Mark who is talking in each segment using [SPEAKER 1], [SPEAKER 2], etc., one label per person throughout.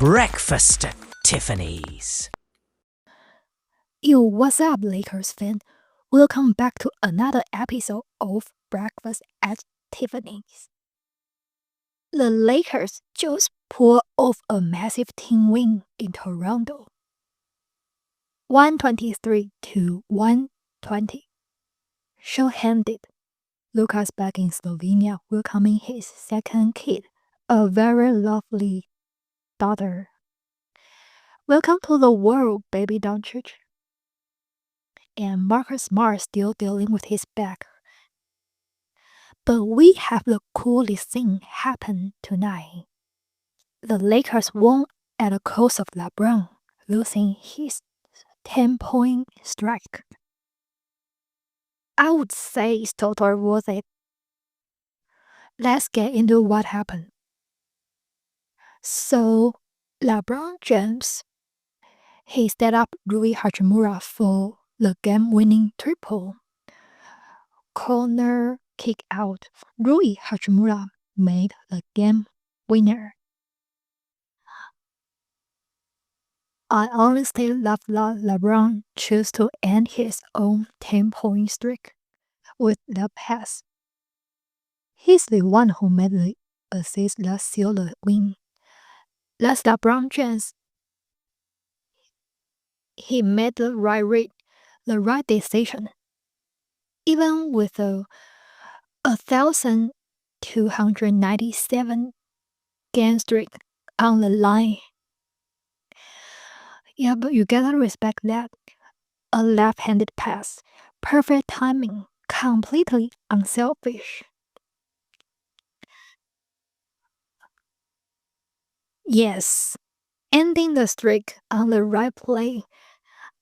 [SPEAKER 1] Breakfast at Tiffany's.
[SPEAKER 2] Yo, what's up, Lakers fan? Welcome back to another episode of Breakfast at Tiffany's. The Lakers just pulled off a massive team win in Toronto. 123 to 120. Short-handed. Lucas back in Slovenia welcoming his second kid, a very lovely daughter. Welcome to the world, baby Doncic. And Marcus Smart still dealing with his back. But we have the coolest thing happen tonight. The Lakers won at the cost of LeBron losing his 10-point strike. I would say it's totally worth it. Let's get into what happened. So, LeBron James, he set up Rui Hachimura for the game-winning triple. Corner kick out. Rui Hachimura made the game winner. I honestly love that LeBron chose to end his own 10-point streak with the pass. He's the one who made the assist that sealed the win. That's LeBron James. He made the right read, the right decision. Even with a 1,297 game streak on the line. Yeah, but you gotta respect that. A left-handed pass, perfect timing, completely unselfish. Yes, ending the streak on the right play.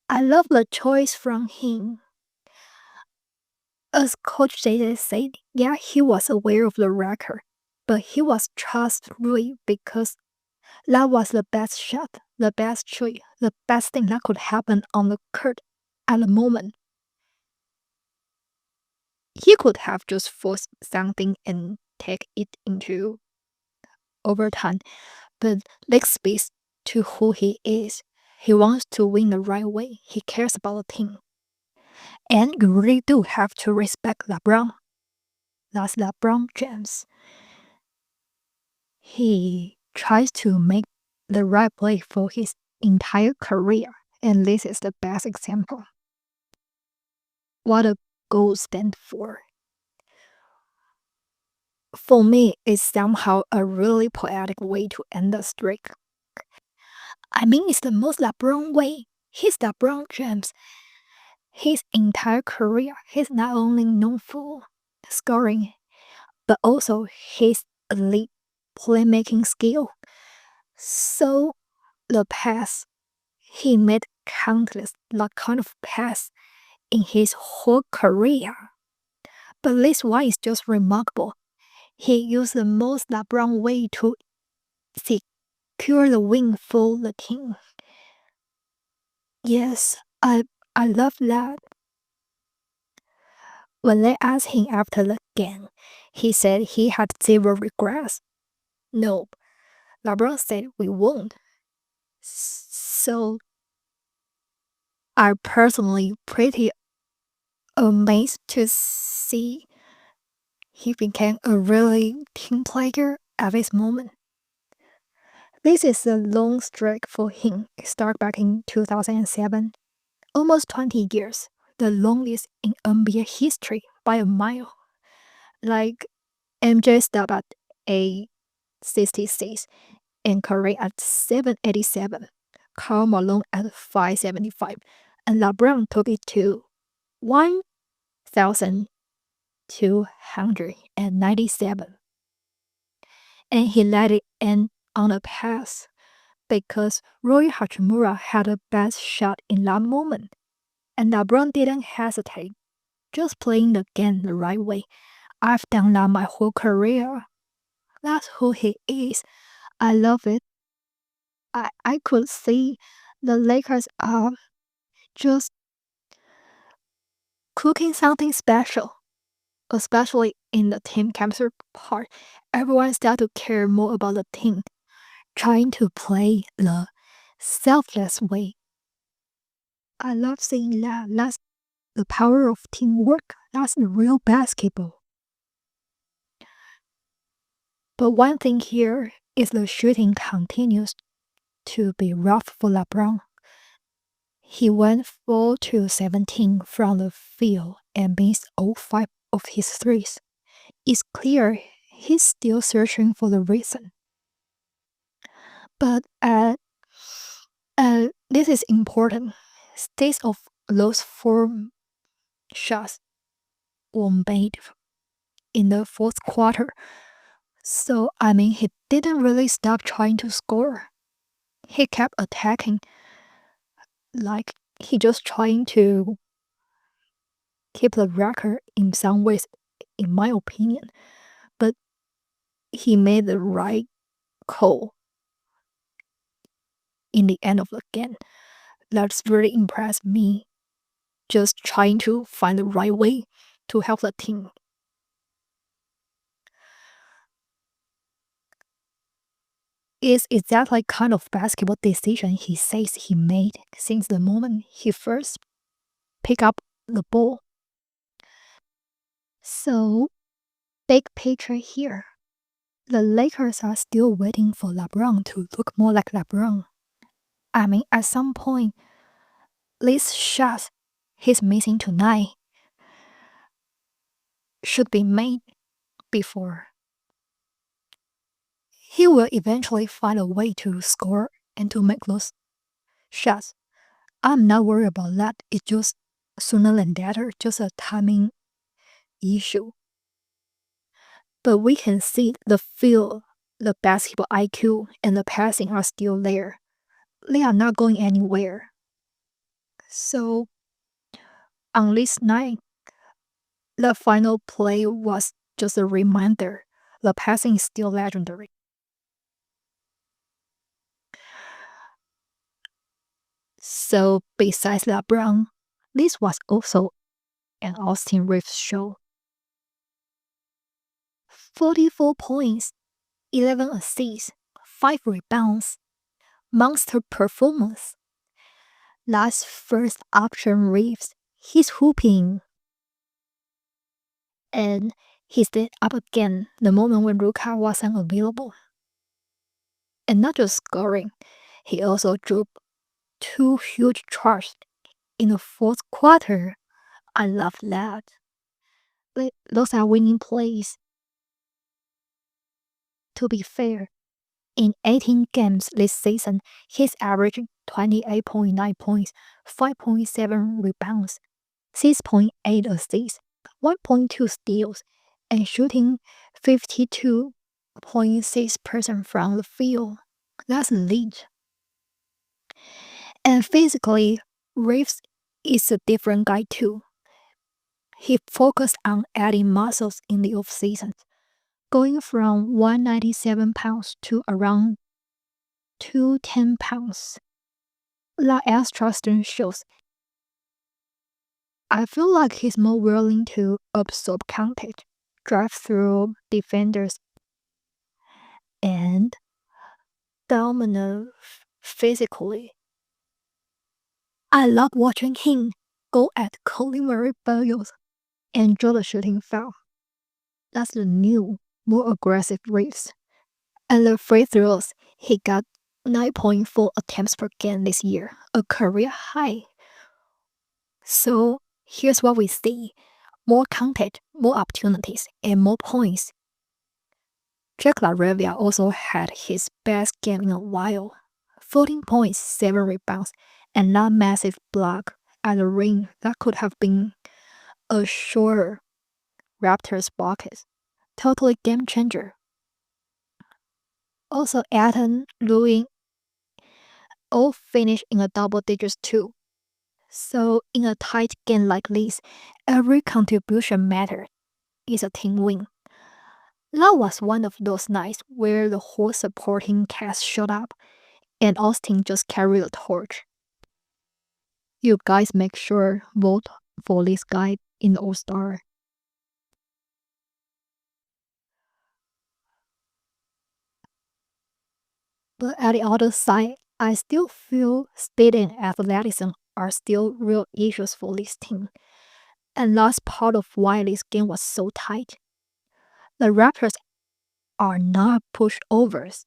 [SPEAKER 2] I love the choice from him. As Coach JJ said, yeah, he was aware of the record, but he was trust-free because that was the best shot, the best choice, the best thing that could happen on the court at the moment. He could have just forced something and take it into overtime, but Nick speaks to who he is. He wants to win the right way. He cares about the team. And you really do have to respect LeBron. That's LeBron James. He tries to make the right play for his entire career, and this is the best example. What a goal stands for. For me, it's somehow a really poetic way to end the streak. I mean, it's the most LeBron way. He's LeBron James. His entire career, he's not only known for scoring, but also his elite playmaking skill. So, the pass, he made countless that kind of pass in his whole career. But this one is just remarkable. He used the most LeBron way to secure the win for the team. Yes, I love that. When they asked him after the game, he said he had zero regrets. No, LeBron said we won't. So, I'm personally pretty amazed to see he became a really team player at this moment. This is a long streak for him. It started back in 2007. Almost 20 years. The longest in NBA history by a mile. Like MJ stopped at 866 and Curry at 787. Karl Malone at 575. And LeBron took it to 1,297. And he let it end on a pass because Rui Hachimura had the best shot in that moment. And LeBron didn't hesitate, just playing the game the right way. I've done that my whole career. That's who he is. I love it. I could see the Lakers are just cooking something special, especially in the team chemistry part. Everyone started to care more about the team. trying to play the selfless way. I love seeing that. That's the power of teamwork. That's real basketball. But one thing here is the shooting continues to be rough for LeBron. He went 4-17 from the field and missed all 5 of his threes. It's clear he's still searching for the reason. But this is important. Six of those 4 shots were made in the fourth quarter. So, he didn't really stop trying to score. He kept attacking, like he just trying to keep the record in some ways, in my opinion. But he made the right call in the end of the game. That's really impressed me. Just trying to find the right way to help the team. It's exactly kind of basketball decision he says he made since the moment he first picked up the ball. So, big picture here. The Lakers are still waiting for LeBron to look more like LeBron. At some point, these shots he's missing tonight should be made before. He will eventually find a way to score and to make those shots. I'm not worried about that. It's just sooner than later, just a timing issue. But we can see the feel, the basketball IQ, and the passing are still there. They are not going anywhere. So, on this night, the final play was just a reminder. The passing is still legendary. So, besides LeBron, this was also an Austin Reaves show. 44 points, 11 assists, 5 rebounds. Monster performance. Last first option Reaves, he's hooping. And he stayed up again the moment when Luka wasn't available. And not just scoring, he also drew 2 huge tries in the fourth quarter. I love that. Those are winning plays. To be fair, in 18 games this season, he's averaging 28.9 points, 5.7 rebounds, 6.8 assists, 1.2 steals, and shooting 52.6% from the field. That's elite. And physically, Reaves is a different guy too. He focused on adding muscles in the off-season, going from 197 pounds to around 210 pounds. That extra strength shows. I feel like he's more willing to absorb contact, drive through defenders, and dominate physically. I love watching him go at culinary barriers and draw the shooting foul. That's the new, more aggressive Reaves. And the free throws, he got 9.4 attempts per game this year, a career high. So here's what we see. More contact, more opportunities, and more points. Jack LaRavia also had his best game in a while. 14 points, 7 rebounds, and that massive block at the ring that could have been a shorter Raptors bucket. Totally game changer. Also, Aton, Louis all finished in a double digits too. So in a tight game like this, every contribution matters. It's a team win. That was one of those nights where the whole supporting cast showed up and Austin just carried the torch. You guys make sure vote for this guy in All-Star. But at the other side, I still feel speed and athleticism are still real issues for this team. And that's part of why this game was so tight. The Raptors are not pushovers,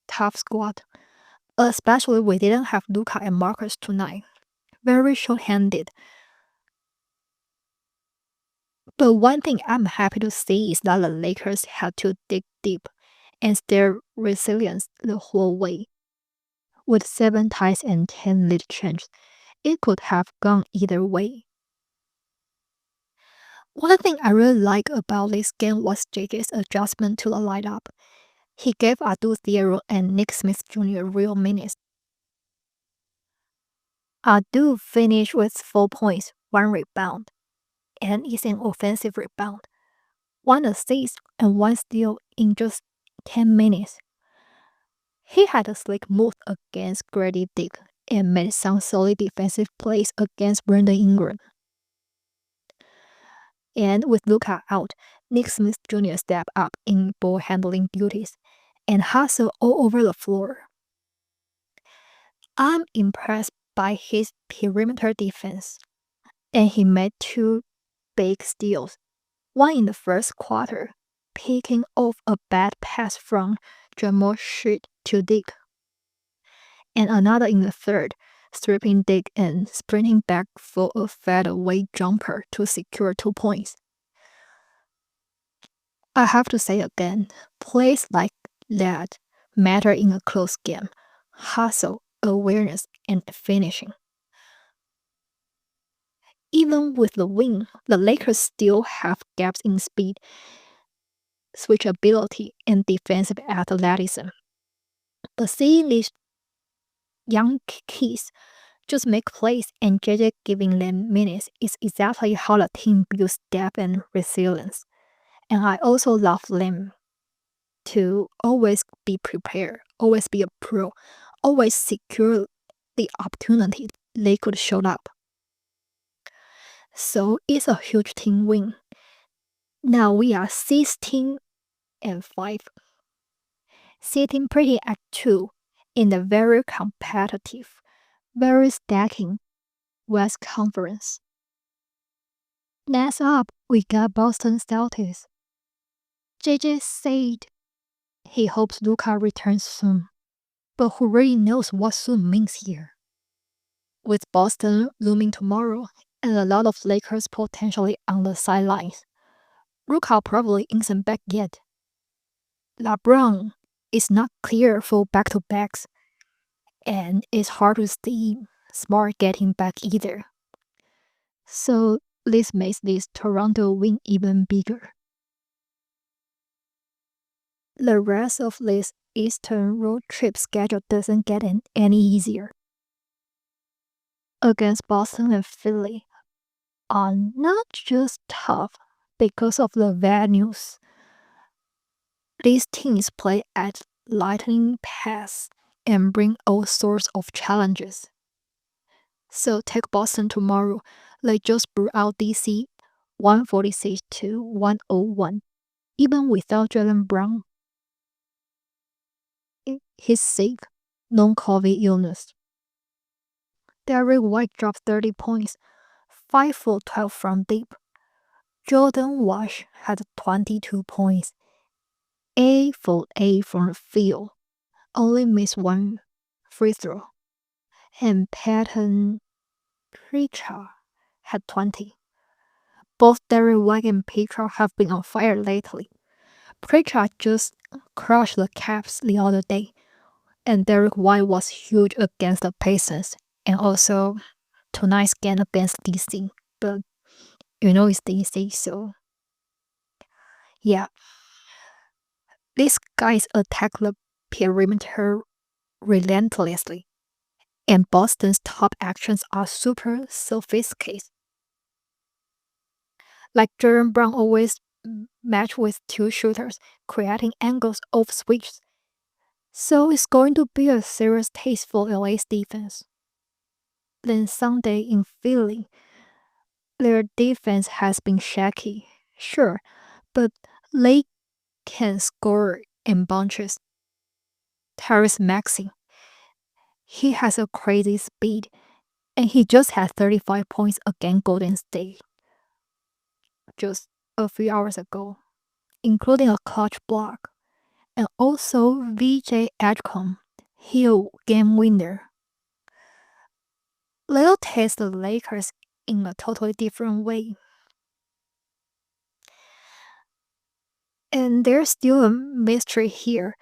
[SPEAKER 2] tough squad. Especially we didn't have Luka and Marcus tonight. Very short-handed. But one thing I'm happy to see is that the Lakers had to dig deep and stay resilient the whole way. With 7 ties and 10 lead changes, it could have gone either way. One thing I really like about this game was JJ's adjustment to the lineup. He gave Abdul Thiero and Nick Smith Jr. real minutes. Abdul finished with 4 points, 1 rebound, and is an offensive rebound, 1 assist and 1 steal in just 10 minutes. He had a slick move against Grady Dick and made some solid defensive plays against Brandon Ingram. And with Luka out, Nick Smith Jr. stepped up in ball handling duties and hustled all over the floor. I'm impressed by his perimeter defense, and he made 2 big steals, one in the first quarter, picking off a bad pass from Jamal Sheet to Dick, and another in the third, stripping Dick and sprinting back for a fadeaway jumper to secure 2 points. I have to say again, plays like that matter in a close game. Hustle, awareness, and finishing. Even with the win, the Lakers still have gaps in speed, switchability, and defensive athleticism. But seeing these young kids just make plays and JJ giving them minutes is exactly how the team builds depth and resilience. And I also love them to always be prepared, always be a pro, always secure the opportunity they could show up. So it's a huge team win. Now we are 16 and 5, sitting pretty at 2 in the very competitive, very stacking West Conference. Next up, we got Boston Celtics. JJ said he hopes Luka returns soon, but who really knows what soon means here? With Boston looming tomorrow and a lot of Lakers potentially on the sidelines, Luka probably isn't back yet. LeBron is not clear for back-to-backs, and it's hard to see Smart getting back either. So this makes this Toronto win even bigger. The rest of this Eastern road trip schedule doesn't get any easier. Against Boston and Philly are not just tough because of the venues. These teams play at lightning pace and bring all sorts of challenges. So take Boston tomorrow. They just blew out DC 146 to 101, even without Jalen Brown. He's sick, non-COVID illness. Derrick White dropped 30 points, 5 for 12 from deep. Jordan Walsh had 22 points, 8 for 8 from the field, only missed 1 free throw. And Peyton Pritchard had 20. Both Derrick White and Pritchard have been on fire lately. Pritchard just crushed the Caps the other day, and Derrick White was huge against the Pacers, and also tonight's game against DC. But you know it's DC, so yeah. These guys attack the perimeter relentlessly, and Boston's top actions are super sophisticated. Like Jalen Brown always match with 2 shooters, creating angles off switches. So it's going to be a serious test for LA's defense. Then Sunday in Philly, their defense has been shaky, sure, but they can score in bunches. Tyrese Maxey. He has a crazy speed, and he just had 35 points against Golden State just a few hours ago, including a clutch block. And also VJ Edgecombe, he a game winner. Let's taste the Lakers in a totally different way. And there's still a mystery here.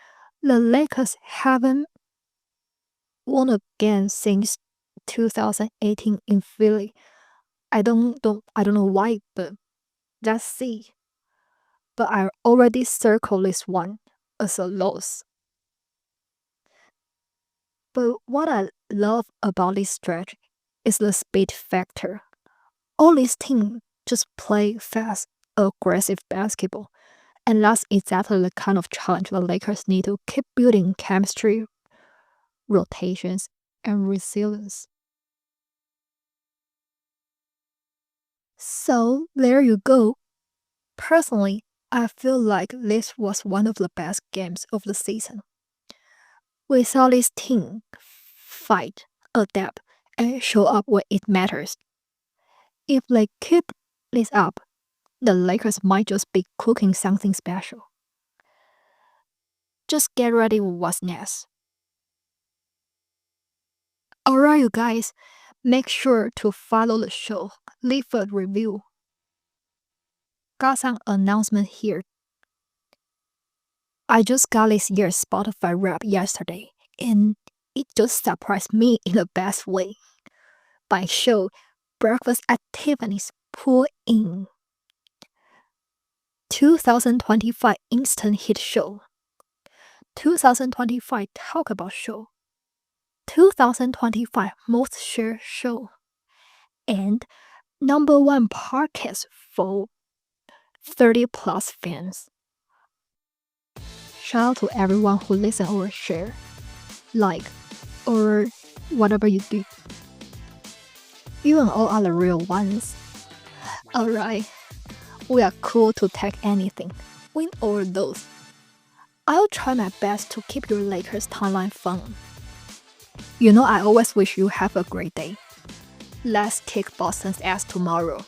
[SPEAKER 2] The Lakers haven't won a game since 2018 in Philly. I don't know why, but let's see. But I already circled this one as a loss. But what I love about this stretch is the speed factor. All these teams just play fast, aggressive basketball, and that's exactly the kind of challenge the Lakers need to keep building chemistry, rotations, and resilience. So there you go. Personally, I feel like this was one of the best games of the season. We saw this team fight, adapt, and show up when it matters. If they keep this up, the Lakers might just be cooking something special. Just get ready with what's next. Alright, you guys, make sure to follow the show, leave a review. Got some announcement here. I just got this year's Spotify rap yesterday, and it just surprised me in the best way. My show, Breakfast at Tiffany's, pulled in 2025 Instant Hit Show, 2025 Talk About Show, 2025 Most Shared Show, and #1 podcast for 30 plus fans. Shout out to everyone who listen or share, like, or whatever you do. You and all are the real ones. Alright, we are cool to take anything, win or lose. I'll try my best to keep your Lakers timeline fun. You know I always wish you have a great day. Let's kick Boston's ass tomorrow.